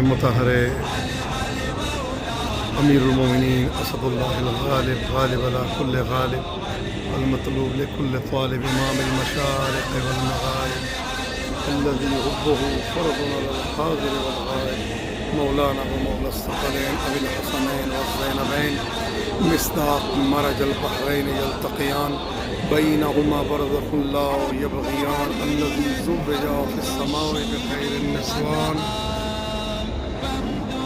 مطہر امیر المومنین اسد اللہ الغالب غالب علی کل غالب المطلوب لکل طالب امام المشارق والمغارب الذي حبه فرض على الحاضر والغائب مولانا ومولا الثقلين ابی الحسنین والزینبین مصداق مرج البحرین یلتقیان بینہما برزخ لا یبغیان الذي زوج فی السماء بخیر النسوان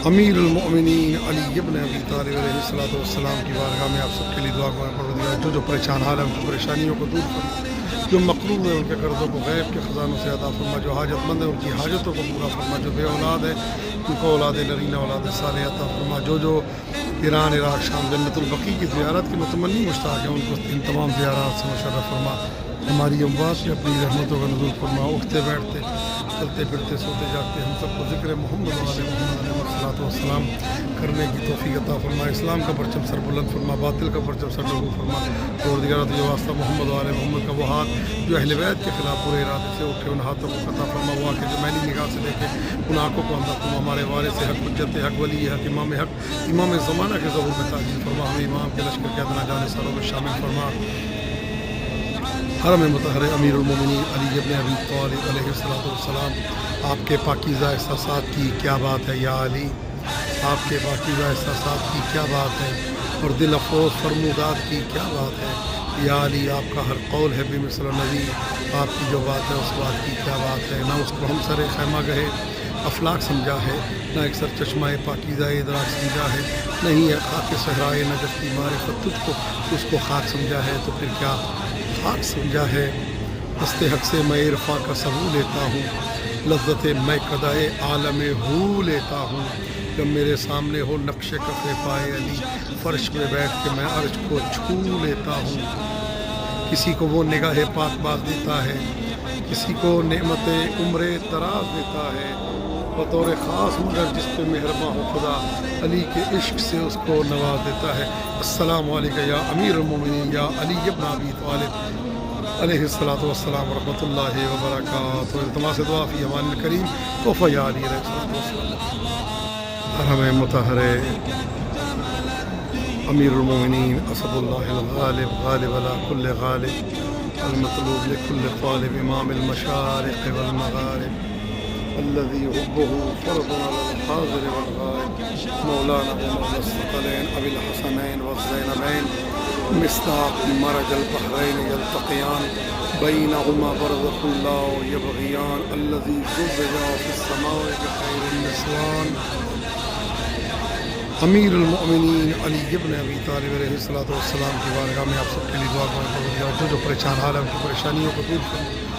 امیر المؤمنین علی ابن ابی طالب علیہ السلام کی بارگاہ میں آپ سب کے لیے دعا کریں پروردگار جو پریشان حال ہے ان کی پریشانیوں کو دور فرما، جو مقروض ہے ان کے قرضوں کو غیب کے خزانوں سے عطا فرما، جو حاجت مند ہے ان کی حاجتوں کو پورا فرما، جو بے اولاد ہے ان کو اولاد نرینہ اولاد صالح عطا فرما، جو ایران عراق شام جنت البقیع کی زیارت کے متمنی مشتاق ہیں ان کو ان تمام زیارات سے مشرف فرما، ہماری اموات سے اپنی رحمتوں کا نزول فرما، اٹھتے بیٹھتے چلتے پھرتے سوتے جاگتے ہم سب کو ذکر محمد علیہ والسلام کرنے کی توفیق عطا فرما، اسلام کا پرچم سر بلند فرما، باطل کا پرچم سر ڈگو فرما، پروردگار تجھے واسطہ محمد علیہ محمد کا وہ ہاتھ جو اہل بیت کے خلاف پورے ارادے سے اٹھے ان ہاتھوں کو عطا فرما، وہ آنکھیں جو میلی نگاہ سے دیکھے ان آنکھوں کو اندر فرما، ہمارے وارث حق حجت حق ولی حق امام زمانہ کے ظہور میں تعجیل فرما، ہمیں امام کے لشکر کے ادنا جانے سروں میں شامل فرما، حرم مطہر امیر المومنین علی ابن ابی طالب علیہ السلام آپ کے پاکیزہ احساسات کی کیا بات ہے یا علی، آپ کے پاکیزہ احساسات کی کیا بات ہے اور دل افروز فرمودات کی کیا بات ہے یا علی، آپ کا ہر قول ہے بمثل نبی، آپ کی جو بات ہے اس بات کی کیا بات ہے، نہ اس کو ہم سر خیمہ گہے افلاک سمجھا ہے، نہ ایک سر چشمہ پاکیزہ ادراک سمجھا ہے، نہیں ہے خاک صحرائے نجف کی معرفت تجھ کو اس کو خاک سمجھا ہے، تو پھر کیا خاک سمجھا ہے، ہستے حق سے میں عرفاں کا سبو لیتا ہوں، لذت میں قدائے عالم ہو لیتا ہوں، جب میرے سامنے ہو نقش کف پائے علی فرش میں بیٹھ کے میں عرش کو چھو لیتا ہوں، کسی کو وہ نگاہ پاک باز دیتا ہے، کسی کو نعمت عمر دراز دیتا ہے، بطور خاص مگر جس پہ مہرباں ہو خدا علی کے عشق سے اس کو نواز دیتا ہے۔ السلام علیکم یا امیر المومنین یا علی ابن ابی طالب علیہ السلام ورحمۃ اللہ وبرکاتہ، التماس دعا فی امان الکریم تحفہ یا علی علیہ السلام۔ حرم مطہر امیر المومنین اسد اللہ الغالب غالب علی کل غالب المطلوب لکل طالب امام المشارق والمغارب الذي حبه فرض على الحاضر والغائب مولانا ومولا الثقلين ابی الحسنین والزینبین مصداق مرج البحرین یلتقیان بینہما برزخ لا یبغیان الذي زوج فی السماء بخیر النسوان امیر المؤمنین علی ابن ابی طالب علیہ السلام کی بارگاہ میں آپ سب کے لیے دعا کریں جو پریشان حال ہے ان کی پریشانیوں کو دور کریں۔